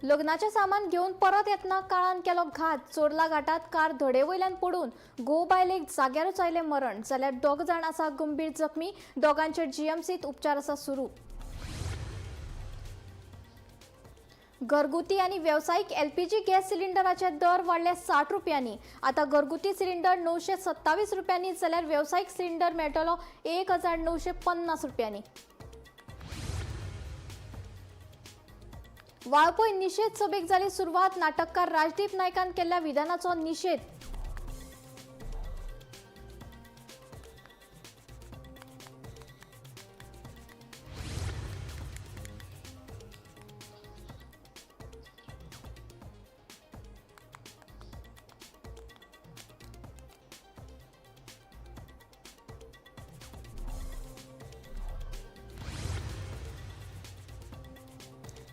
लग्नाचे सामान घेऊन परत येतना काळान केलो घात. चोरला घाटात कार धडेवयल्यान पडून घोव बायलेक जाग्यारूच आयले मरण. जाल्यार दोग जाण आसा गंभीर जखमी. दोगांचेर जीएमसीत उपचार आसा सुरू. घरगुती आणि व्यावसायिक एलपीजी गॅस सिलिंडराचे दर वाढले 60 रुपयांनी. आता घरगुती सिलिंडर 927 रुपयांनी जाल्यार व्यावसायिक सिलिंडर मेळटलो 1950 रुपयांनी. वाळपय निषेध सभेक जाली सुरवात. नाटककार राजदीप नायकान केल्ल्या विधानाचो निषेध.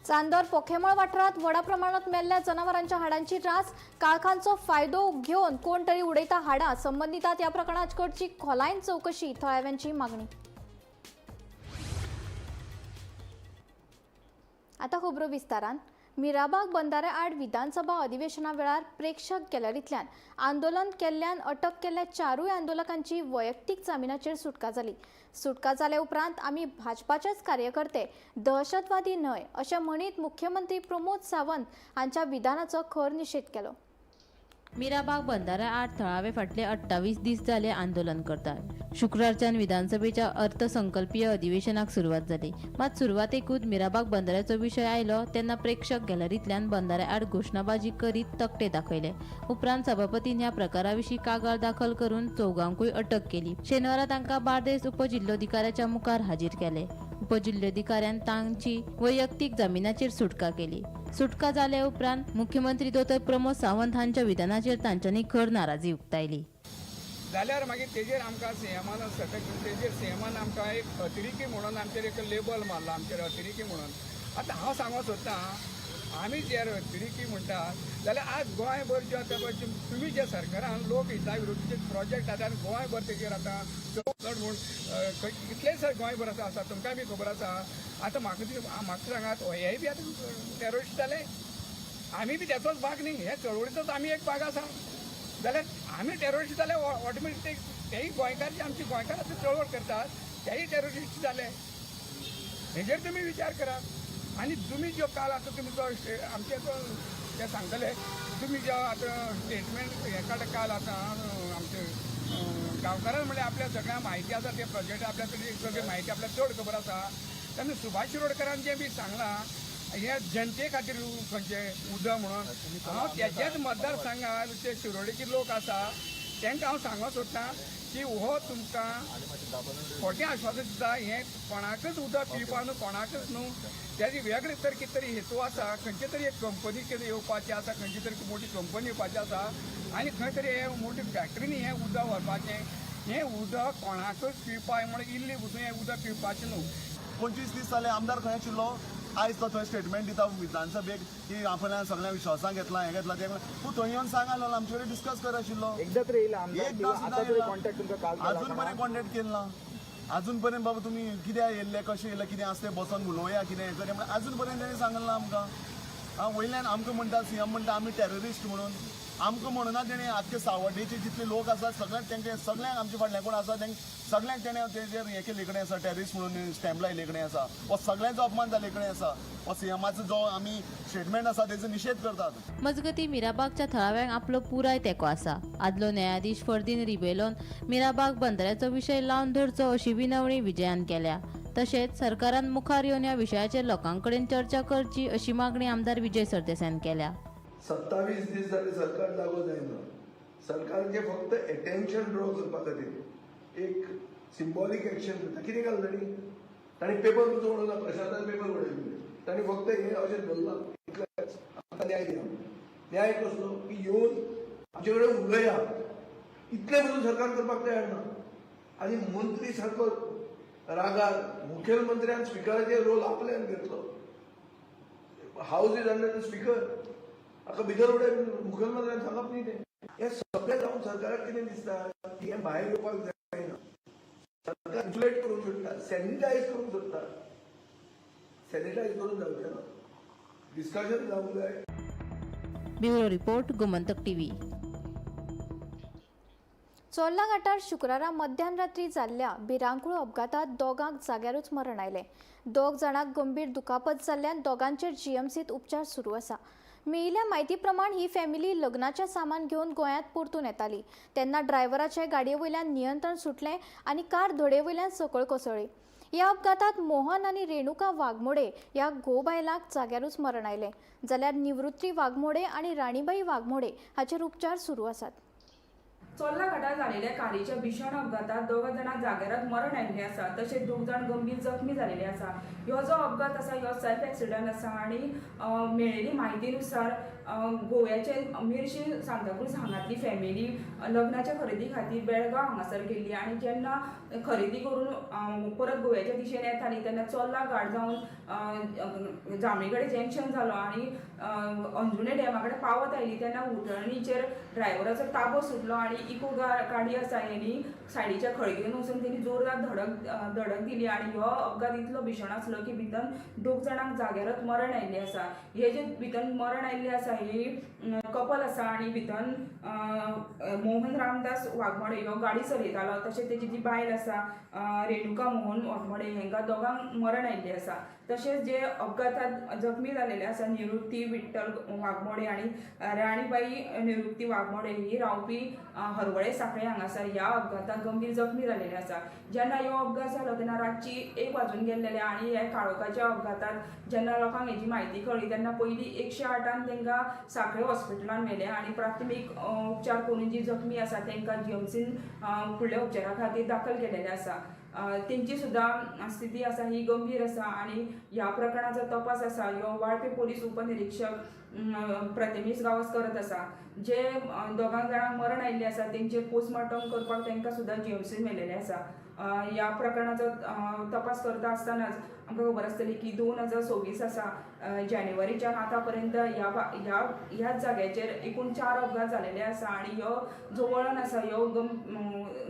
चांदोर पोखेमळ वाठारात व्हडा प्रमाणात मेल्ल्या जनावरांच्या हाडांची रास. काळखांचो फायदो घेवन कोण तरी उडयता हाडां. संबंधितात या प्रकरणात करची खोलायन चौकशी. थळाव्यांची मागणी. आता खबरो विस्तारान. मिराबाग बंदारे आड विधानसभा अधिवेशना वेळार प्रेक्षक गॅलरींतल्यान आंदोलन केल्ल्यान अटक केल्ल्या 4 आंदोलकांची वैयक्तीक जामिनाचेर सुटका जाली. सुटका जाले उपरांत आमी भाजपाचेच कार्यकर्ते, दहशतवादी न्हय अशें म्हणीत मुख्यमंत्री प्रमोद सावंत हांच्या विधानाचो खर निषेध केलो. मिराबाग बंदारा आड थळावे फाटले 28 दीस जाले आंदोलन करतात. शुक्रारच्यान विधानसभेच्या अर्थसंकल्पीय अधिवेशनाक सुरवात जाली. मात सुरवातेकूच मिराबाग बंदाऱ्याचो विशय आयलो तेन्ना प्रेक्षक गॅलरींतल्यान बंदाऱ्या आड घोशणाबाजी करीत तकटे दाखयले. उपरांत सभापतीन ह्या प्रकाराविशीं कागाळ दाखल करून चौगांकूय अटक केली. शेनवारा तांकां बार्देस उपजिल्लोधिकाऱ्याच्या मुखार हाजीर केले. उपजिल्लोधिकाऱ्यान तांची वैयक्तीक जामिनाचेर सुटका केली. सुटका जाले उपरांत मुख्यमंत्री दोतोर प्रमोद सावंत हांच्या विधानाचेर तांच्यांनी खर नाराजी उक्तायली. जाल्यार मागीर तेजेर आमकां सीएमान तेजेर सीएमान आमकां एक अतिरेकी म्हणून आमचेर एक लेबल मारला, आमचेर अतिरेकी म्हणून. आतां हांव सांगूंक सोदतां, आमी जे अतिरेकी म्हणटात जाल्यार आज गोंयभर जे आतां तुमी जे सरकारान लोक हिता विरोधीचे प्रोजेक्ट आतां गोंयभर तेजेर आतां चड म्हूण कितलेच गोंयभर आसा तुमकां बी खबर आसा. आतां म्हाका सांगात हेय बी आतां टॅररिस्ट जाले. आमी बी त्याचोच भाग न्ही, हे चळवळीचोच आमी एक भाग आसा. जाल्यार आमी टॅररिस्ट जाले ऑटोमॅटीक तेय गोंयकार जे आमचे गोंयकार आतां चळवळ करतात तेय टॅररिस्ट जाले. हेजेर तुमी विचार करात. आनी तुमी जो काल आतां तुमी जो आमचे ते सांगतले तुमी जो आतां स्टेटमेंट हेका काल आतां आमचे गांवकारान म्हणल्यार आपल्या सगळ्या म्हायती आसा ते प्रोजेक्ट आपल्या सगळी म्हायती आपल्याक चड खबर आसा. तेन्ना सुभाष शिरोडकरान जें बी सांगलां हे जनते खातीर खंयचे उदक म्हणून हांव तेजेच मतदारसंघात जे शिरोडेचे लोक आसा तांकां हांव सांगूंक सोदतां की हो तुमकां खोटें आश्वासन दिता. हें कोणाकच उदक पिवपा न्हू, कोणाकच न्हू. तेजी वेगळे तर कितें तरी हेतू आसा. खंयचे तरी एक कंपनी कितें येवपाची आसा, खंयची तरी मोठी कंपनी येवपाची आसा आनी खंय तरी हे मोठी फॅक्टरीनी हें उदक व्हरपाचें. हें उदक कोणाकच पिवपाक म्हणून इल्ली वचून हें उदक पिवपाचें न्हू. 25 दीस जाले आमदार खंय आशिल्लो. आयज तो थंय स्टेटमेंट दिता विधानसभेक की आपल्यान सगळ्या विश्वासांत घेतला, हें घेतला तें. तूं थंय येवन सांग आमचे कडेन डिस्कस कर आशिल्लो. एकदा तरी येयला अजून पर्यंत कॉन्टॅक्ट केला अजून पर्यंत. बाबा तुमी कित्याक येयल्ले, कशें येयल्ले, कितें आसता बसून उलोवया, कितें हें करया म्हणून अजून पर्यंत ताणें सांगलें आमकां. वयल्यान आमकां म्हणटा सीएम म्हणटा आमी टॅररिस्ट म्हणून. आमकां म्हणूना तेणें आख्खे सावड्डेचे जितले लोक आसात सगळ्यांक तेंचे सगळ्यांक आमचे फाटल्यान कोण आसा तेंक सगळ्यांक तेणें तेजेर हें केलें कडेन आसा, टॅररिस्ट म्हणून स्टॅम्प लायले कडेन आसा. हो सगळ्यांचो अपमान जाले कडेन आसा. हो सीएमाचो जो आमी स्टेटमेंट आसा तेजो निशेध करतात. मजगतीं मिराबागच्या थळाव्यांक आपलो पुराय तेंको आसा. आदलो न्यायाधीश फर्दीन रिबेलोन मिराबाग बंदराचो विशय लावन धरचो अशी विनवणी विजयान केल्या. तशेंच सरकारान मुखार येवन ह्या विशयाचेर लोकांकडेन चर्चा करची अशी मागणी आमदार विजय सरदेसायन केल्या. 27 दीस जाले सरकार लागू जायना. सरकारचे फक्त एटेन्शन ड्रॉ करपा खातीर एक सिंबॉलीक एक्शन करता. कितें केलें तांणी पेपर तुजो उडयला, प्रशांतान पेपर उडयले. तांणी फक्त हें अशें धरलां इतलेंच. आमकां न्याय दिया. न्याय कसलो की येवन आमचे कडेन उलया. इतलें पसून सरकार करपाक तयार ना. आनी मंत्री सारको रागार मुखेलमंत्र्यान स्पिकराचेर रोल आपल्यान घेतलो. House is under the speaker. हाका भितर उडय मुखेलमंत्र्यान सांगप न्ही तें. हे सगळें जावन सरकाराक कितें दिसता की हें भायर येवपाक जायना. सरकार इन्फ्लेट करूंक सोदता, सॅनिटायज करूंक सोदता. सॅनिटायज करून जावचें ना. डिस्कशन जावंक जाय. Bureau report Gomantak TV. Chorla घाटार शुक्रारा मध्यरात्री जाल्ल्या भिरांकूळ अपघातात दोगांक जाग्यारूच मरण आयलें. दोग जाणांक गंभीर दुखापत जाल्ल्यान दोगांचेर जीएमसीत उपचार सुरू आसा. मेळिल्ल्या म्हायती प्रमाण ही फॅमिली लग्नाचें सामान घेवन गोंयांत परतून येताली तेन्ना ड्रायव्हराचे गाडये वयल्यान नियंत्रण सुटलें आनी कार धडे वयल्यान सकयल कोसळ्ळी. ह्या अपघातात मोहन आनी रेणुका वाघमोडे ह्या घोव बायलांक जाग्यारूच मरण आयलें जाल्यार निवृत्ती वाघमोडे आनी राणीबाई वाघमोडे हाचेर उपचार सुरू आसात. चोरला घाटार जाल्लेल्या कारच्या भीषण अपघातात दोग जाणां जाग्यारच मरण आयिल्ले आसा. तशेंच 2 जाण गंभीर जखमी जाल्ले आसा. ह्यो जो अपघात आसा ह्यो सेल्फ एक्सिडंट आसा आनी मेळिल्ली म्हायतीनुसार गोव्याचे मिरशी सांताक्रूज हांगातली फॅमिली लग्नाच्या खरेदी खातीर बेळगांव हांगासर गेल्ली आनी जेन्ना खरेदी करून परत गोव्याच्या दिशेन येताली तेन्ना चोरला घाट जावन जांबळे कडेन जंक्शन जालो आनी अंजुणे डॅमा कडेन पावत आयली तेन्ना उटर्णीचेर ड्रायव्हराचो ताबो सुटलो आनी इको गाडी आसा हेणी सायडीच्या खळगेन वचून तेणी जोरदार धडक दिली आनी ह्यो अपघात इतलो भीषण आसलो की भितर 2 जाणांक जाग्यारच मरण आयिल्लें आसा. हे जे भितर मरण आयिल्लें आसा ही कपल आसा आनी भितर मोहन रामदास वाघमोडे ह्यो गाडी चलयतालो. तशेंच तेजी जी बायल आसा रेणुका मोहन वाघमोडे हेंकां दोगांक मरण आयिल्लें आसा. तशेंच जे अपघातात जखमी जाल्लेले आसा निवृत्ती विठ्ठल वाघमोडे आनी राणीबाई निवृत्ती वाघमोडे ही रावपी हरवळे साखळे हांगासर ह्या अपघाताक गंभीर जखमी जाल्लेले आसा. जेन्ना ह्यो अपघात जालो तेन्ना रातची 1 वाजून गेल्लेले आनी हे काळोखाच्या अपघातात जेन्ना लोकांक हेची म्हायती कळ्ळी तेन्ना पयलीं 108 तांकां सांखळे हॉस्पिटलान व्हेले आनी प्राथमीक उपचार करून जी जखमी आसा तांकां जीएमसीन फुडल्या उपचारा खातीर दाखल केलेले आसा. तेंची सुद्दां स्थिती आसा ही गंभीर आसा आनी ह्या प्रकरणाचो तपास आसा ह्यो वाळपे पोलीस उपनिरीक्षक प्रथमेश गावस करत आसा. जे दोगांक जाणांक मरण आयिल्ले आसा तेंचेर पोस्टमॉर्टम करपाक तांकां सुद्दां जीएमसीन व्हेलेले आसा. ह्या प्रकरणाचो तपास करता आसतनाच आमकां खबर आसतली की 2026 आसा जानेवारीच्यान आतां पर्यंत ह्याच जाग्याचेर एकूण 4 अपघात जाल्लेले आसा आनी ह्यो जो वळण आसा ह्यो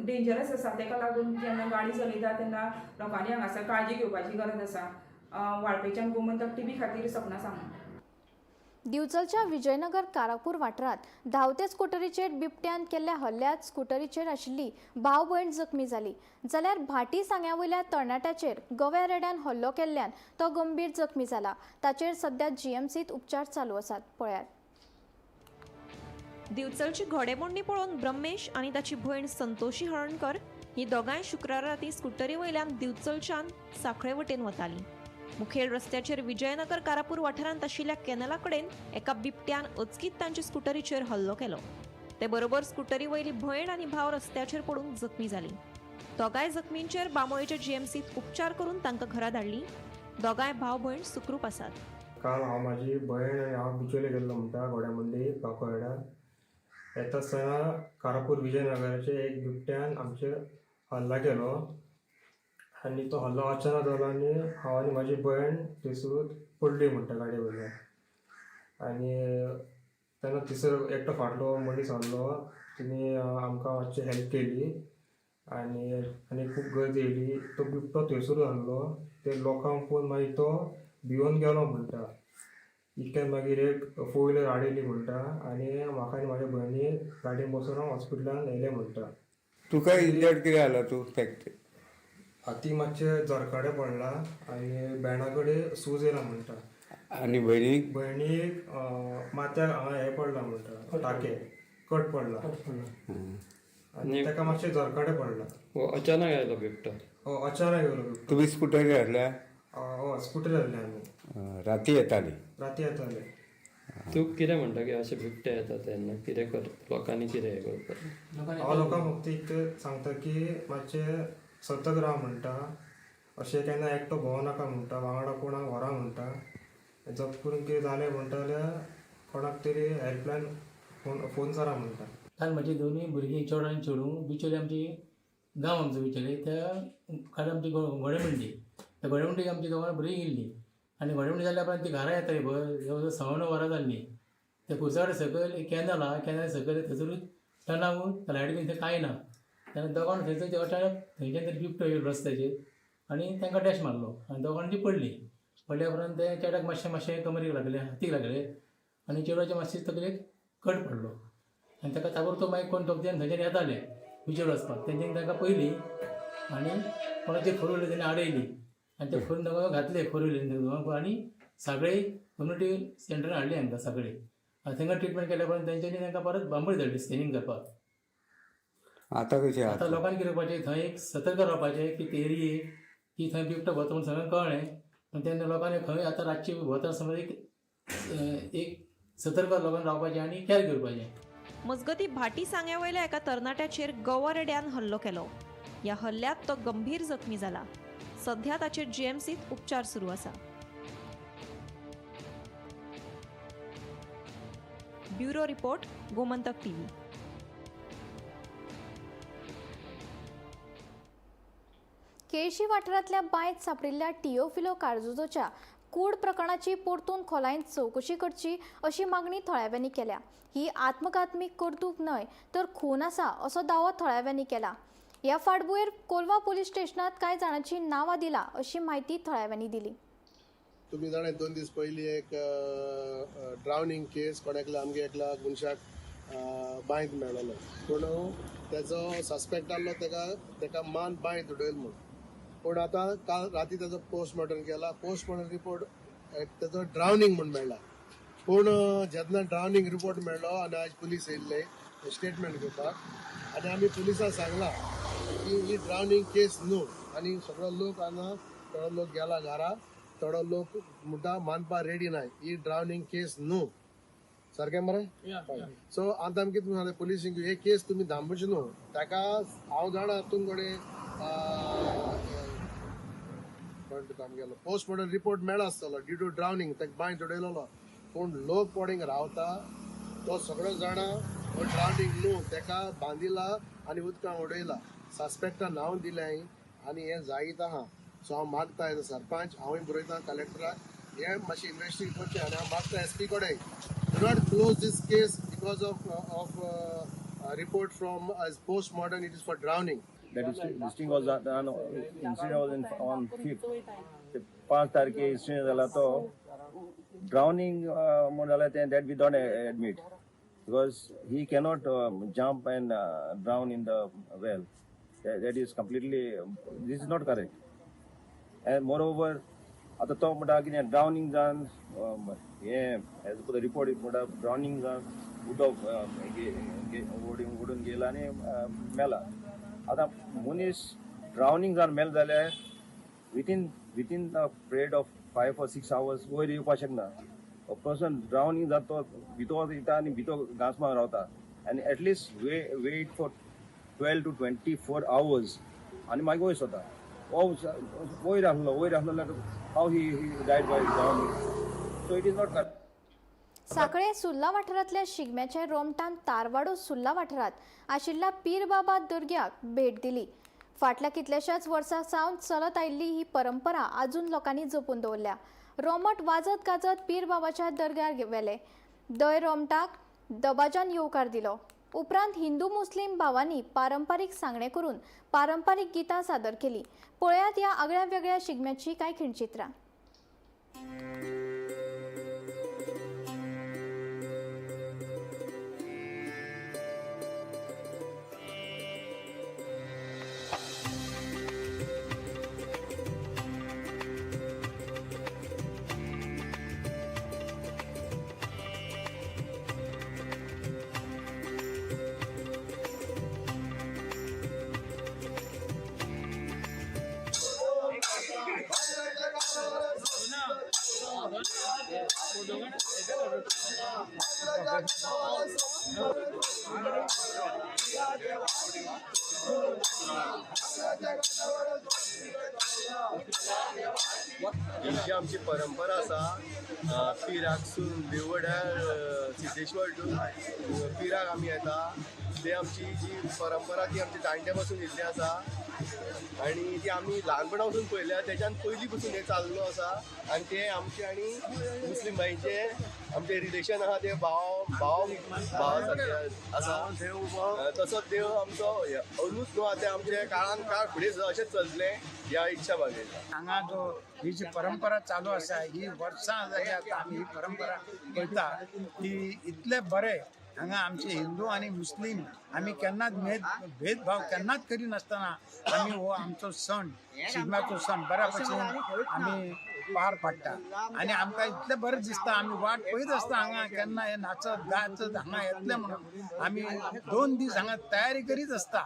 डेंजरस आसा. ताका लागून जेन्ना गाडी चलयता तेन्ना लोकांनी हांगासर काळजी घेवपाची गरज आसा. वाळपेच्यान गोमंतक टीव्ही खातीर सपना सामंत. दिवचलच्या विजयनगर कारापूर वाठारात धांवते स्कूटरीचेर बिबट्यान केल्ल्या हल्ल्यात स्कूटरीचेर आशिल्ली भाव भयण जखमी जाली जाल्यार भाटी सांग्या वयल्या तरणाट्याचेर गव्या रेड्यान हल्लो केल्ल्यान तो गंभीर जखमी जाला. ताचेर सध्या जीएमसीत उपचार चालू आसात. पळयात. दिवचलची घोडेमोडणी पळोवन ब्रह्मेश आनी ताची भयण संतोशी हळणकर ही दोगांय शुक्रारा राती स्कूटरी वयल्यान दिवचलच्यान सांखळे वटेन वतालीं. मुखेल रस्त्याचेर विजयनगर कारापूर वाठारांत आशिल्ल्या कॅनला कडेन एका बिबट्यान अचकीत तांचे स्कूटरीचेर हल्लो केलो. ते बरोबर स्कूटरी वयली भयण आनी भाव रस्त्याचेर पडून जखमी जालीं. दोगांय जखमींचेर बांबोळेच्या जीएमसीत उपचार करून तांकां घरा धाडलीं. दोगांय भाव भयण सुखरूप आसात. काल हांव म्हाजी भयण आनी हांव बिचोले गेल्लो म्हणटा घोड्यामंडी गांवकड्या. येता आसतना कारापूर विजयनगराचे एक बिबट्यान आमचेर हल्ला केलो आनी तो हल्लो अचानक जालो आनी हांव आनी म्हाजी भयण थंयसून पडली म्हणटा गाडये वयल्यान. आनी तेन्ना थंयसर एकटो फाटलो मनीस आहलो तिणी आमकां मातशी हेल्प केली आनी खूब गर्दी येयली. तो बिबटो थंयसरूच आहलो. ते लोकांक पळोवन मागीर तो भिवून गेलो म्हणटा. इतक्यान मागीर एक 4 व्हिलर हाडिल्ली म्हणटा आनी म्हाका आनी म्हाज्या भयणी गाडयेन बसून हांव हॉस्पिटलान व्हेलें म्हणटा. तुका इंजर्ड कितें जाला तूं फॅक्ट हाती मातशें जरकाडे पडला आनी बेणा कडेन सूज येयला म्हणटा. आनी भयणीक भयणीक माथ्याक हांगा हें पडला म्हणटा टाके कट पडला आनी ताका मातशें जरकाडे पडला. अचानक आयलो बिबटो. अचानक येयलो. तुमी स्कूटरी हाडल्या? स्कूटर हाडले आमी. राती येताली? राती येताले. तूं कितें म्हणटा की अशे बिबटे येता तेन्ना कितें कर लोकांनी कितें हें करपाक? हांव लोकांक फक्त इतकें सांगता की मातशें सतर्क राव म्हणटा. अशें केन्ना एकटो भोंव नाका म्हणटा. वांगडा कोणाक व्हरा म्हणटा. जप करून कितें जालें म्हणटा जाल्यार कोणाक तरी हेल्पलायन फोन करा म्हणटा. काल म्हाजी दोनूय भुरगीं चेडो आनी चेडूं बिचोले आमची गांव आमचो बिचोले त्या काल आमची घोडेमंडी त्या घोडेमंडीक आमची दोगां भुरगीं गेल्लीं आनी घोडेमंडी जाल्या उपरांत ती घरा येताली पळय जवळ 6-9 वरां जाल्लीं. ते कुर्साकडे सकयल एक कॅनल आहा कॅनल सकयल थंयसरूच टर्नावून लायट बी थंय कांय ना. तेन्ना दोगांक थंयसर अचानक थंयच्यान तरी बिबटो येयलो रस्त्याचेर आनी तांकां डॅश मारलो आनी दोगांनी ती पडलीं. पडल्या उपरांत ते चेड्याक मातशें कमरेक लागले, हातीक लागले आनी चेडवाच्या मातशें तकलेक कट पडलो आनी ताका ताबडतोब मागीर कोण दोग जाण थंयच्यान येताले बिचोर वचपाक, तेंच्यांनी ताका पयली आनी कोणाची फोर व्हिलर तेणी आडयली आनी ते फोर दोगांक घातले फोर व्हिलरीन दोगांक आनी सगळे कम्युनिटी सेंटरान हाडले हांकां सगळे. थंय ट्रिटमेंट केल्या उपरांत तेंच्यांनी तांकां परत बांबोळी धाडली स्कॅनिंग करपाक. आतां कशें आहा आतां लोकांनी कितें करपाचें, थंय एक सतर्क रावपाचें की ते एरियेक की थंय बिबटो वता म्हूण सगळें कळ्ळें आनी तेन्ना लोकांनी खंय आतां रातची वता समज एक सतर्क लोकांनी रावपाचें आनी कॅर घेवपाचें. मजगती भाटी सांग्या वयल्या एका तरणाट्याचेर गवरेड्यान हल्लो केलो. ह्या हल्ल्यांत तो गंभीर जखमी जाला. सध्या ताचेर जीएमसीत उपचार सुरू आसा. Bureau report, Gomantak TV. Kelshi वाठारांतल्या बांयत सापडिल्ल्या टिओफिलो कार्दोजोच्या कूड प्रकरणाची परतून खोलायेन चवकशी करची अशी मागणी थळाव्यांनी केल्या. ही आत्मघातमी कर्तूक न्हय तर खून आसा असो दावो थळाव्यांनी केला. ह्या फाटभुंयेर कोलवा पुलीस स्टेशनात कांय जाणांची नांवां दिला अशी माहिती थळाव्यांनी दिली. तुम्ही जाणे 2 दीस पयलीं एक ड्रावनींग केस कोणाकल्या आमगे एकल्या मनशाक बांयत मेळ्ळलो, पूण तेजो सस्पेक्ट आसलो तेका मान बांयत उडयलो म्हूण. पूण आतां काल राती तेजो पोस्टमॉर्टम केला. पोस्टमॉर्टम रिपोर्ट तेजो ड्रावनींग म्हूण मेळ्ळा. पूण जेन्ना ड्रावनींग रिपोर्ट मेळ्ळो आनी आयज पुलीस येयल्ले स्टेटमेंट घेवपाक आनी आमी पुलिसांक सांगलां की ही ड्रावनींग केस न्हू आनी सगळो लोक हांगा थोडो लोक गेला घरा, थोडो लोक म्हणटा मानपा रेडी नाय, ही ड्रावनींग केस न्हू. सारकें मरे? सो आतां आमी कितें सांगलें पुलिसींक, हे केस तुमी धांपूचे न्हू. ताका हांव जाणा तुमकडे गेलो पोस्टमॉर्टम रिपोर्ट मेळ्ळो आसतलो ड्यू टू ड्रावनींग, ताका बांयत उडयलो. पूण लोक पडींग रावता तो सगळो जाणा हो ड्रावनींग न्हू, ताका बांदिला आनी उदकां उडयला. सस्पेक्टाक नांव दिलें आनी हें जायत आहा. सो हांव मागता एज अ सरपंच, हांवूय बरयता कलेक्टराक हे मातशें इन्वेस्टिगेट करचें आनी हांव मागता एसपी कडेन do not close this case because of report from as post-mortem, it is for drowning. That is, this thing was done, incident was on 5th. 5 तारखे incident झाला तो drowning म्हणून झाला that we don't admit because he cannot jump and drown in the well. That is completely, this is not correct. And moreover, आता तो म्हणटा कितें ड्रावनींग जावन हे एज पर द रिपोर्ट म्हणटा ड्रावनींग जावन उदक उडून गेला आनी मेला. आतां मनीस ड्रावनींग जावन मेल जाल्यार within the period of 5 or 6 hours वयर येवपाक शकना. पर्सन ड्रावनींग जाता तो भितर येता आनी भितर घांसमाक रावता आनी at least weight for 12 to 24 hours आनी मागीर वयर सरता. वयर आसलो हाव he died by drowning. So it is not correct. साखळे सुर्ला वाठारांतल्या शिगम्याचे रोमटान तारवाडो सुर्ला वाठारांत आशिल्ल्या पीर बाबा दर्ग्याक भेट दिली. फाटल्या कितल्याशाच वर्सां सावन चलत आयिल्ली ही परंपरा आजून लोकांनी जपून दवरल्या. रोमट वाजत गाजत पीर बाबाच्या दर्ग्यार वेले. दय रोमटाक दबाजान येवकार दिलो. उपरांत हिंदू मुस्लीम भावांनी पारंपारीक सांगणे करून पारंपारीक गितां सादर केली. पळयात ह्या आगळ्या वेगळ्या शिगम्याची कांय खिणचित्रां. ही आमची परंपरा आसा पिराकसून देवड्यार सिद्धेश्वर टू पिराक आमी येता. ते आमची जी परंपरा ती आमची जाणट्या पासून येयल्ली आसा आनी ती आमी ल्हानपणा पासून पळयल्या. तेच्यान पयलीं पासून हे चाललो आसा आनी ते आमचे आनी मुस्लीम भाईंचे आमचे रिलेशन आहा ते भाव सारखे आसा. तसोच देव आमचो अंदूच न्हू ते आमचे काळान काळ फुडें अशेंच चलतलें ह्या इच्छा बाळगेता. हांगा जो ही जी परंपरा चालू आसा ही वर्सां जाली आतां आमी ही परंपरा करता की इतले बरे हांगा आमचे हिंदू आनी मुस्लीम आमी केन्नाच भेदभाव केन्नाच करिनासतना आमी हो आमचो सण शिगम्याचो सण बऱ्या भशेन आमी पार पाडटा आनी आमकां इतलें बरें दिसता आमी वाट पळयत आसता हांगा केन्ना हे नाचत गाचत हांगा येतले म्हणून आमी 2 दीस हांगा तयारी करीत आसता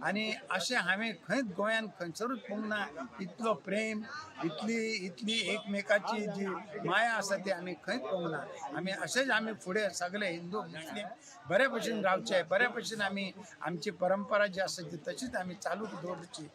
आनी अशें हांवें खंयच गोंयान खंयसरूच पळोवंक ना इतलो प्रेम इतली एकमेकाची जी माया आसा ती आमी खंयच पळोवंक ना आमी अशेंच आमी फुडें सगळे हिंदू मुस्लीम बऱ्या भशेन रावचे बऱ्या भशेन आमी आमची परंपरा जी आसा ती तशीच आमी चालू दवरची.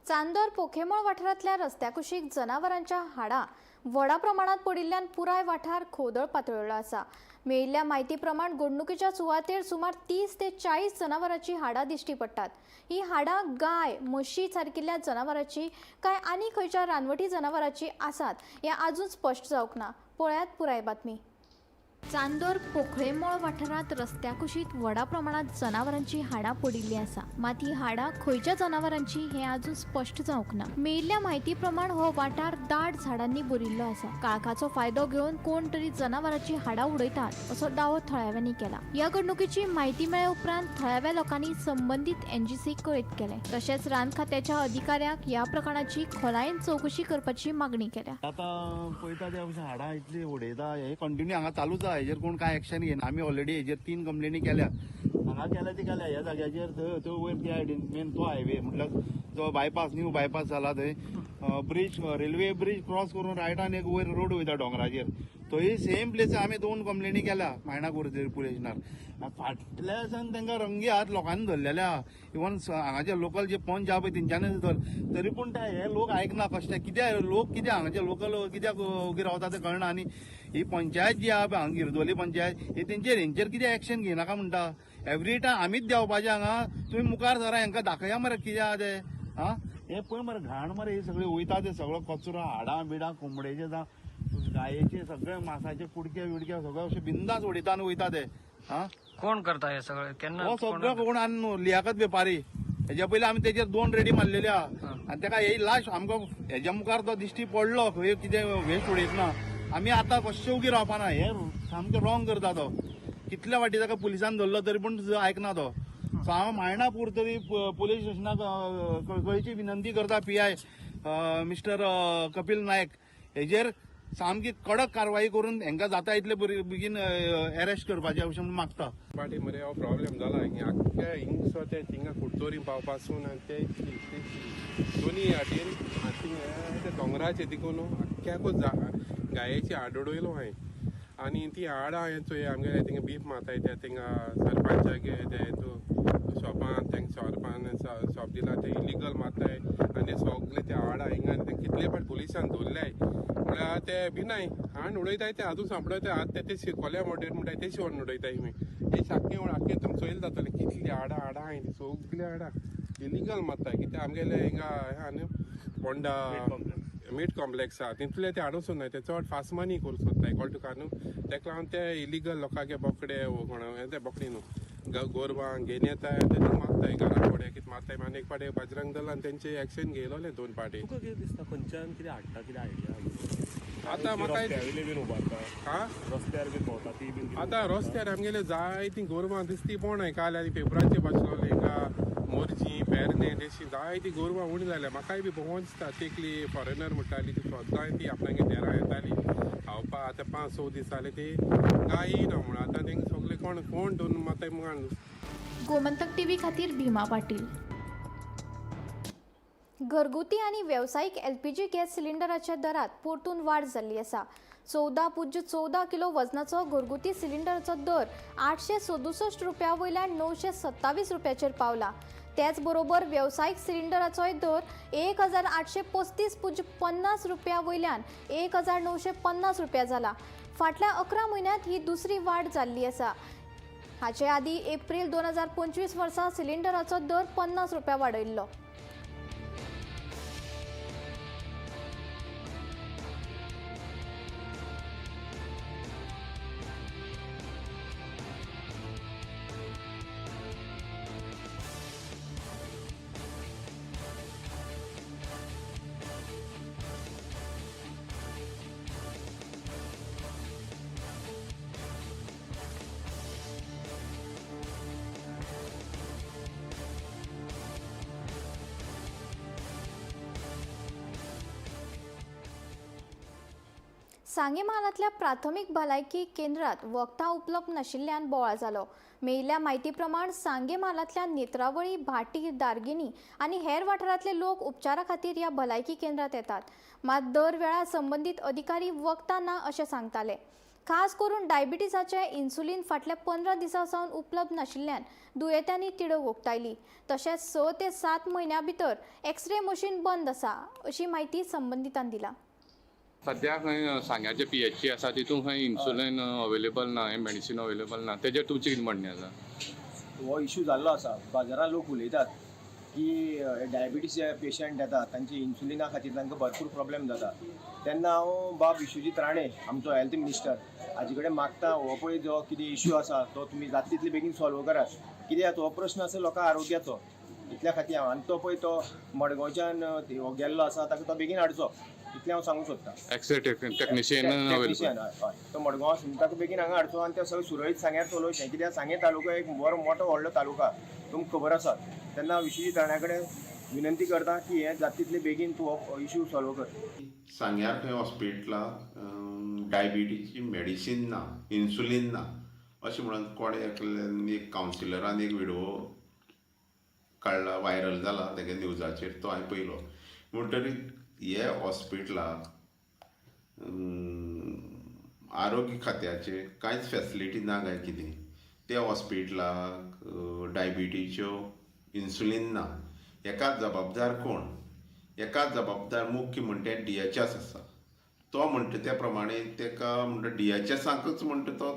चांदोर पोखेमळ वाठारांतल्या रस्त्या कुशीक जनावरांच्या हाडां व्हडा प्रमाणात पडिल्ल्यान पुराय वाठार खोदळ पातळिल्लो आसा. मेळिल्ल्या म्हायती प्रमाण घडणुकेच्या सुवातेर सुमार 30 ते 40 जनावरांची हाडां दिश्टी पडटात. ही हाडां गाय म्हशी सारकिल्ल्या जनावरांची काय आनी खंयच्या रानवटी जनावरांची आसात हें आजून स्पश्ट जावंक ना. पळयात पुराय बातमी. चांदोर पोखळेमळ वाठारांत रस्त्या कुशीत व्हडा प्रमाणात जनावरांची हाडां पडिल्ली आसा. मात ही हाडां खंयच्या जनावरांची हें आजून स्पश्ट जावंक ना. मेळिल्ल्या म्हायती प्रमाण हो वाठार दाट झाडांनी भरिल्लो आसा. काळखाचो फायदो घेवन कोण तरी जनावरांची हाडां उडयतात असो दावो थळाव्यांनी केला. ह्या घडणुकेची म्हायती मेळ्ळे उपरांत थळाव्या लोकांनी संबंदीत एनजीसीक कळीत केलें. तशेंच रान खात्याच्या अधिकाऱ्यांक ह्या प्रकरणाची खोलायेन चवकशी करपाची मागणी केल्या. आतां पळयता ते अशें हाडां इतली उडयता हे कंटिन्यू हांगा चालूच आहा. हेजेर कोण काय एक्शन घेना. आमी ऑलरेडी हेजेर 3 कंप्लेनी केल्या. हांगा केल्या ती केल्या ह्या जाग्याचेर थंय वयर त्या सायडीन मेन तो हायवे म्हटल्यार जो बायपास न्यू बायपास जाला थंय ब्रिज रेल्वे ब्रिज क्रॉस करून रायटान एक वयर रोड वयता डोंगराचेर थंय सेम प्लेस आमी 2 कंप्लेनी केल्या मायणा पुलीस स्टेशनार. फाटल्या दिसान तांकां रंगी हात लोकांनी धरलेले आहा. इवन हांगाचे लोकल जे पंच आहा पळय तेंच्यांनी धर तरी पूण हे लोक आयकना. कशें कित्याक लोक कित्याक हांगाचे लोकल कित्याक ओगी रावता तें कळना. आनी ही पंचायत जी आहा पळय हांगा गिरदोली पंचायत ही हेंचेर कित्याक एक्शन घेनाका म्हणटा. एवरी टायम आमीच देंवपाचें हांगा. तुमी मुखार सरा हांकां दाखया मरे कितें आहा तें. हा हे पळय मरे घाण मरे हे सगळे वयता ते सगळो कचरो हाडां बिडां कोंबडेचे जावं गायेचे सगळे मासाचे कुडके बिडके सगळे अशे बिंदास उडयता आनी वयता ते. हा कोण करता हे सगळे केन्ना हो सगळो कोण आनी लियाकत वेपारी हेच्या पयलीं आमी तेजेर 2 रेडी मारलेले आहा आनी ताका हे लास्ट आमकां हेच्या मुखार तो दिश्टी पडलो खंय कितें वेस्ट उडयतना आमी आतां कशें उगी रावपाना. हे सामकें रॉंग करता तो. कितल्या फाटी ताका पुलिसान धरलो तरी पूण आयकना तो. सो हांव मायणापूर तरी पुलीस स्टेशनाक कळकळीची विनंती करता PI मिस्टर कपिल नायक हेजेर सामकी कडक कारवाई करून हांकां जाता इतले बेगीन अरेस्ट करपाचें अशें म्हूण मागता. पाटी मरे हो प्रॉब्लेम जाला आख्या हिंगसो ते थिंगा कुडतोरी पावपासून ते दोनी वाटेन ते दोंगराचे देखून आख्याकूच गायेची हाड उडयलो हांवें आनी ती हाडां चोय आमगे थिंगा बीफ माताय ते थिंगा सरपंचागे ते शॉपान तेंका शॉप दिला ते इलिगल माताय आनी सगळे ते हाडां हिंगा ते कितले फाट पुलिसान दवरल्याय म्हळ्यार ते भिनाय हाड उडयताय ते आजून सांपडयताय आतां ते कोल्या मोडेर म्हणटाय ते शिवण उडयताय मी हे सारकें आख्खें तुमकां चोयल जातलें कितली हाडां हाय ती सगळी हाडां इलिगल माताय कित्याक आमगेले हिंगा हा न्हू पोंडा मीट कॉम्प्लेक्स आहा तितले ते हाडूं सोदनाय ते चड फास्ट मनी करूं सोदताय कळ्ळें तुका न्हू तेका लागून ते इलिगल लोकांगे बोकडे ते बोकडी न्हू गोरवांक घेवन येताय ते मारताय घरा कोडे कितें मारताय आनी एक पाटी बजरंग दलान तेंचे एक्शन घेयलोले 2 पाटी. तुका कितें दिसता खंयच्यान कितें हाडटा कितें आयडिया आतां म्हाका रस्त्यार बी भोंवता ती बीन आतां रस्त्यार आमगेले जायतीं गोरवां दिसती पोवनाय काल आनी पेपराचेर वाचलोले हिंगा मोरजी पेरणे तेशी जायतीं गोरवां उणी जाल्या म्हाकाय बी भोंवोन दिसता तेकली फॉरेनर म्हणटाली ती स्वताय ती आपणागे देरा येताली खावपा आतां 5-6 दीस जाले ती गायी ना म्हणून आतां तेंका सगळे कोण दोन माताय मुगान. गोमंतक TV खातीर भीमा पाटील. घरगुती आणि व्यावसायिक LPG गॅस सिलिंडराच्या दरात परतून वाढ जाल्ली आसा. 14.14 किलो वजनाचो घरगुती सिलिंडराचो दर 867 रुपया वयल्यान 927 रुपयाचेर पावला. त्याच बरोबर व्यावसायिक सिलिंडराचोय दर 1835.50 रुपया वयल्यान 1950 रुपया जाला. फाटल्या 11 म्हयन्यांत ही दुसरी वाड जाल्ली आसा. हाचे आदी एप्रिल 2025 वर्सा सिलिंडराचो दर 50 रुपया वाडयल्लो. सांगे महालातल्या प्राथमीक भलायकी केंद्रात वखदां उपलब्ध नाशिल्ल्यान बोवाळ जालो. मेळिल्ल्या म्हायती प्रमाण सांगे महालातल्या नेत्रावळी, भाटी, दारगिनी आनी हेर वाठारांतले लोक उपचारा खातीर ह्या भलायकी केंद्रात येतात. मात दर वेळा संबंदीत अधिकारी वखदां ना अशें सांगताले. खास करून डायबिटीसाचे इन्सुलीन फाटल्या 15 दिसां सावन उपलब्ध नाशिल्ल्यान दुयेंत्यांनी तिडक उक्तायली. तशेंच 6 ते 7 म्हयन्यां भितर एक्सरे मशीन बंद आसा अशी माहिती संबंदितान दिला. सध्या खंय सांग्याचे PHC आसा तितून खंय इन्सुलीन अवेलेबल ना, हे मेडिसीन अवेलेबल ना, तेजेर तुमचें कितें म्हणणें आसा? हो इश्यू जाल्लो आसा. बाजारात लोक उलयतात की डायबिटीस जे पेशंट येतात तांचे इन्सुलिना खातीर तांकां भरपूर प्रॉब्लेम जाता. तेन्ना हांव बाब विश्वजीत राणे आमचो हेल्थ मिनिस्टर हाजे कडेन मागता हो पळय जो कितें इश्यू आसा तो तुमी जाता तितले बेगीन सॉल्व करात. कित्याक हो प्रश्न आसा लोकां आरोग्याचो, इतल्या खातीर हांव आनी तो पळय तो मडगांवच्यान गेल्लो आसा ताका तो बेगीन हाडचो इतलें हांव सांगूंक सोदतां. X-ray technician available? हय, तो मडगांव आसा ताका बेगीन हांगा हाडचो आनी ते सगळें सुरळीत सांग्यार चलोवचें. कित्याक सांगे तालुका एक बरो मोठो व्हडलो तालुका तुमकां खबर आसा. तेन्ना विश्वजीत राण्या कडेन विनंती करता की हें जाता तितले बेगीन तूं हो इश्यू सॉल्व कर. सांग्यार खंय हॉस्पिटलाक डायबिटीसची मेडिसीन ना, इन्सुलीन ना अशें म्हणून कोणे एक कावन्सिलरान एक व्हिडिओ काडला, व्हायरल जाला तेगे न्यूजाचेर, तो हांवें पयलो. म्हणटरीत हे हॉस्पिटलाक आरोग्य खात्याचे कांयच फॅसिलिटी ना काय कितें? त्या हॉस्पिटलाक डायबिटीच्यो इन्सुलीन ना. हेका जबाबदार कोण? हेका जबाबदार मुख्य म्हणटा DHS आसा. तो म्हणटा त्या प्रमाणे तेका म्हणटा DHSाकच म्हणटा तो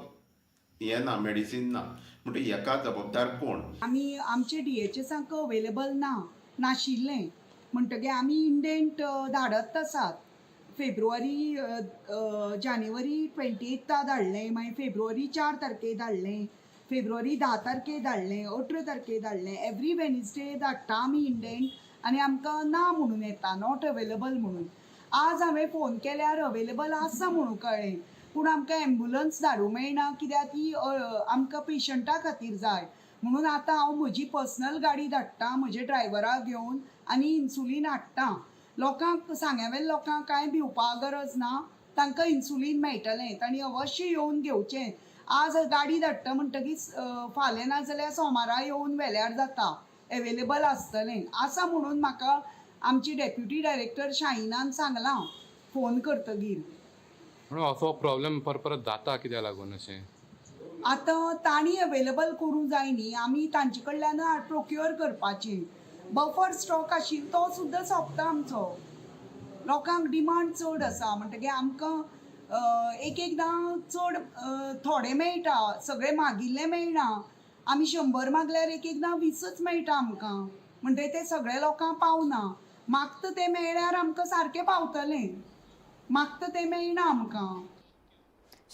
हें ना, मेडिसीन ना. म्हणटा हेका जबाबदार कोण? आमी आमचे DHSाक अवेलेबल नाशिल्लें म्हणटगीर आमी इंडेंट धाडत आसात. फेब्रुवारी जानेवारी 28 धाडलें, मागीर फेब्रुवारी 4 तारखेक धाडलें, फेब्रुवारी 10 तारखेक धाडलें, 18 तारखेक धाडलें. एवरी वेनसडे धाडटा आमी इंडेंट आनी आमकां ना म्हणून येता, नॉट अवेलेबल म्हणून. आज हांवें फोन केल्यार अवेलेबल आसा म्हणून कळ्ळें, पूण आमकां एम्बुलन्स धाडूंक मेळना कित्याक ती आमकां पेशंटा खातीर जाय म्हणून. आतां हांव म्हजी पर्सनल गाडी धाडटां म्हजे ड्रायव्हराक घेवन आनी इन्सुलीन हाडटां. लोकांक सांग्यावेल्या लोकांक कांय भिवपाक गरज ना, तांकां इन्सुलीन मेळटलें, तांणी अवश्य येवन घेवचें. आज गाडी धाडटा म्हणटकीर फाल्यां ना जाल्यार सोमारा येवन व्हेल्यार जाता, एवेलेबल आसतलें. आसा म्हणून म्हाका आमची डेप्युटी डायरेक्टर शाहिनान सांगलां फोन करतगीर. म्हणून असो प्रॉब्लेम परत जाता कित्याक लागून अशें? आतां तांणी अवेलेबल करूंक जाय न्ही, आमी तांचे कडल्यान प्रोक्युअर करपाचें. बफर स्टॉक आशिल्लो तो सुद्दां सोंपता आमचो. लोकांक डिमांड चड आसा म्हणटकीर आमकां एकदां चड थोडें मेळटा, सगळें मागिल्लें मेळना. आमी 100 मागल्यार एकदां 20च मेळटा आमकां, म्हणटकीर तें सगळ्या लोकांक पावना. मागता तें मेळ्ळ्यार आमकां सारकें पावतलें, मागता तें मेळना आमकां.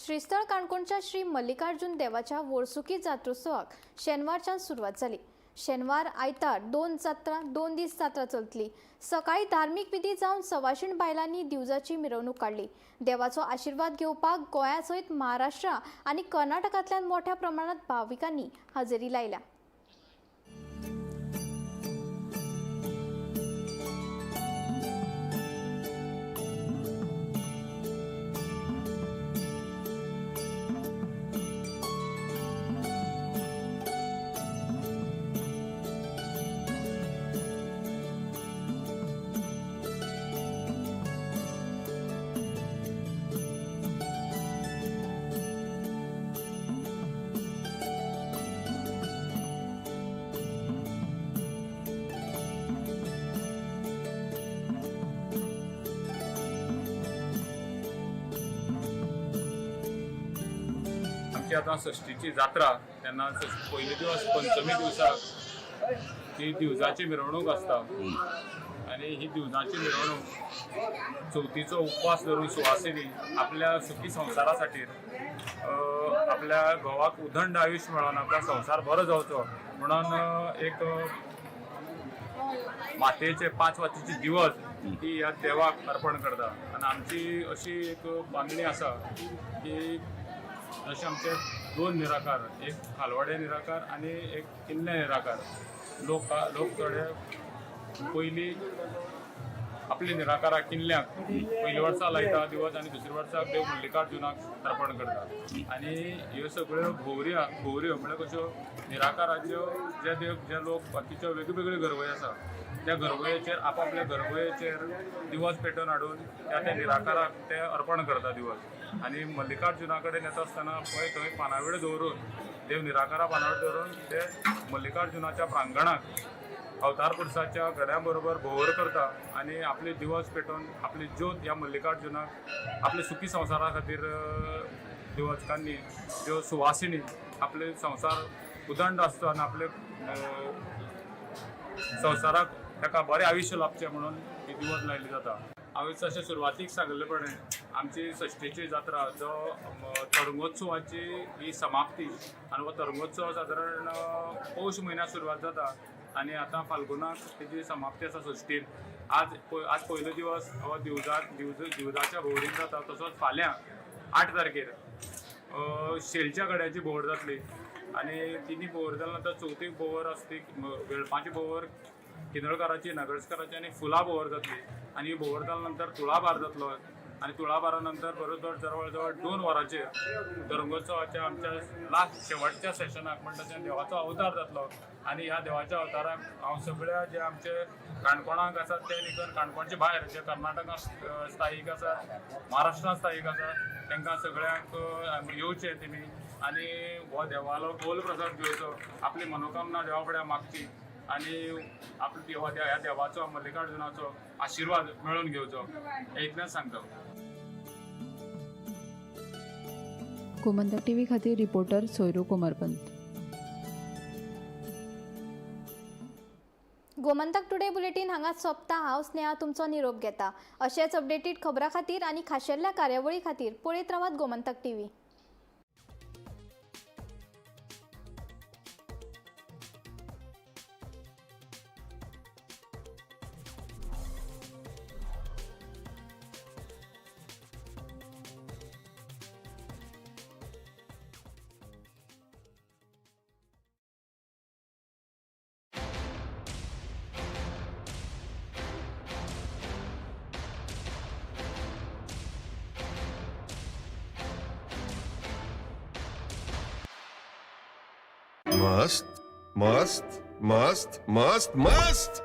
श्रीस्थळ काणकोणच्या श्री मल्लिकार्जुन देवाच्या वर्सुकी जात्रोत्सवाक शेनवारच्यान सुरवात जाली. शेनवार आयतार 2 दीस जात्रा चलतली. सकाळी धार्मीक विधी जावन सवाशीण बायलांनी दिवजाची मिरवणूक काडली. देवाचो आशिर्वाद घेवपाक गोंया सयत महाराष्ट्रा आनी कर्नाटकांतल्यान मोठ्या प्रमाणात भाविकांनी हजेरी लायल्या. आतां षष्टीची जात्रा तेन्ना पयले दिवस पंचमी दिवसाक ती दिवजाची मिरवणूक आसता आनी ही दिवजाची मिरवणूक चवथीचो उपवास धरून सुवासिनी आपल्या सुखी संवसारा खातीर आपल्या घोवाक उदंड आयुश्य मेळोन आपला संवसार बरो जावचो म्हणून एक मातयेचे 5 वातीची दिवज ही ह्या देवाक अर्पण करता. आनी आमची अशी एक बांदणी आसा की जशे आमचे 2 निराकार, एक खालवाडे निराकार आनी एक किल्ले निराकार. लोक थोडे पयलीं आपली निराकारा किल्ल्याक पयली वर्सा लायता दिवस आनी दुसऱ्या वर्साक देव मल्लिकार्जुनाक तर्पण करता आनी ह्यो सगळ्यो भोवऱ्यो म्हळ्यार कश्यो निराकाराच्यो जे लोक बाकीच्यो वेगवेगळ्यो घरवय आसा त्या घरवयेचेर आपापल्या घरवयेचेर दिवस पेटोवन हाडून त्या निराकाराक ते अर्पण करता दिवस आनी मल्लिकार्जुना कडेन येता आसतना पळय थंय पानावळ दवरून देव निराकारा पानावळ दवरून ते मल्लिकार्जुनाच्या प्रांगणाक अवतार पुरुषाच्या गड्या बरोबर भोवर करता आनी आपले दिवस पेटोवन आपली ज्योत ह्या मल्लिकार्जुनाक आपले सुखी संवसारा खातीर दिवचकांनी ज्यो सुवासिनी आपले संवसार उदंड आसता आनी आपले संवसाराक ताका बरें आयुश्य लाभचें म्हणून ही दिवस लायली जाता. हांवें जशें सुरवातीक सांगले प्रमाणे आमची सश्टीची जात्रा जो तरंगोत्सवाची ही समाप्ती आनी हो तरंगोत्सव सादारण पौश म्हयन्याक सुरवात जाता आनी आतां फाल्गुनाक तेजी समाप्ती आसा सश्टीन. आज पयलो दिवस हो दिवजाच्या भोंवडीन जाता. तसोच फाल्यां 8 तारखेर शेलच्या गड्याची भोंवड जातली आनी तिनी भोंवड जाल्या नंतर चवथीक भोंवड आसता ती वेळपाची भोंवड किनळकाराची नगरस्काराची आनी फुलां भोंवड जातली आनी ही भोंवड जाल्या नंतर तुळाभार जातलो आनी तुळाभारा नंतर बरोबर जवळ जवळ 2 वरांचेर तरंगोत्सवाच्या आमच्या लास्ट शेवटच्या सेशनाक म्हणटा तें देवाचो अवतार जातलो आनी ह्या देवाच्या अवताराक हांव सगळ्या जे आमचे काणकोणाक आसात ते निकन काणकोणचे भायर जे कर्नाटकांत स्थायीक आसा महाराष्ट्रांत स्थायीक आसा तांकां सगळ्यांक येवचें तेमी आनी हो देवालो गोल प्रसाद घेवचो आपली मनोकामना देवा फुड्यान मागची आनी आपले ह्या देवाचो मल्लिकार्जुनाचो आशिर्वाद मेळोवन घेवचो इतलेंच सांगता. गोमंतक टीव्ही खातीर reporter Soyru Komarpant. Gomantak today bulletin हांगाच सोंपता. हांव स्नेहा तुमचो निरोप घेता. अशेच अपडेटेड खबरां खातीर आनी खाशेल्ल्या कार्यावळी खातीर पळयत रावात गोमंतक टीव्ही. मस्त मस्त मस्त मस्त मस्त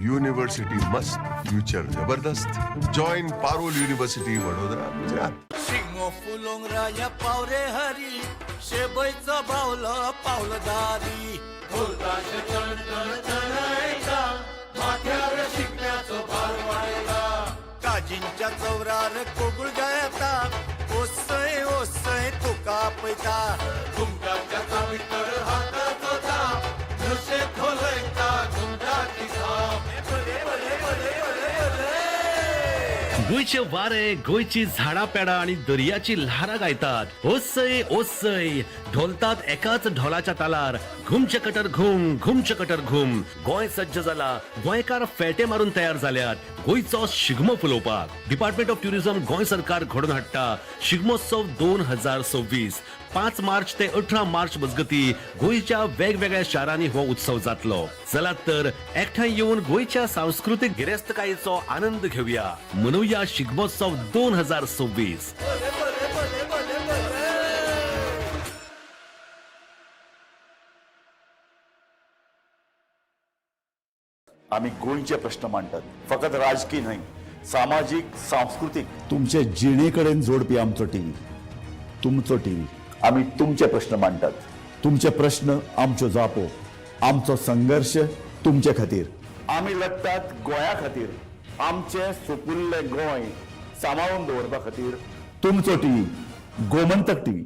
युनिवर्सिटी मस्त फ्युचर जबरदस्त जॉइन पारोल युनिवर्सिटी वडोदरा गुजरात. शिंगो फुलोंग राया पावरे हरी शेबयचो बावलो पावलदारी ढोलताश चढायचा माथ्यावर शिकण्याचो भार वाढला काजींच्या चौरार कोगुळ गायता ओसय ओसय तुका पयता घुमटाच्या चावीतर हाताचो थाप जशे धोलयता घुमटाची थाप गोंयचे वारे गोंयची झाडां पेडां आनी दर्याची ल्हारां गायतात. ओसय ओसय ढोलतात एकाच ढोलाच्या तालार घुमचे कटर घुम. गोंय सज्ज जाला. गोंयकार फेटे मारून तयार जाल्यात गोंयचो Shigmo फुलोवपाक. Department of tourism Goa सरकार घडोवन हाडटा शिगमोत्सव 2026. 5 मार्च ते 18 मार्च मजगती गोंयच्या वेगवेगळ्या शारांनी हो उत्सव जातलो. चलात तर एकठांय येवन गोंयच्या सांस्कृतीक गिरेस्तकायेचो आनंद घेवया. मनोवया शिगमोत्सव 2026. आम्ही गोंयचे प्रश्न मांडतात. फकत राजकीय न्हय सामाजिक सांस्कृतिक तुमचे जिणेकडेन जोडपी आमचो टीव्ही. तुमचो टीव्ही. आम्ही तुमचे प्रश्न मांडतात. तुमचे प्रश्न आमच्यो जापो. आमचो संघर्ष तुमचे खातीर. आम्ही लढतात गोंया खातीर. आमचे सोपुल्ले गोंय सांबाळून दवरपा खातीर. तुमचो टीव्ही गोमंतक टीव्ही.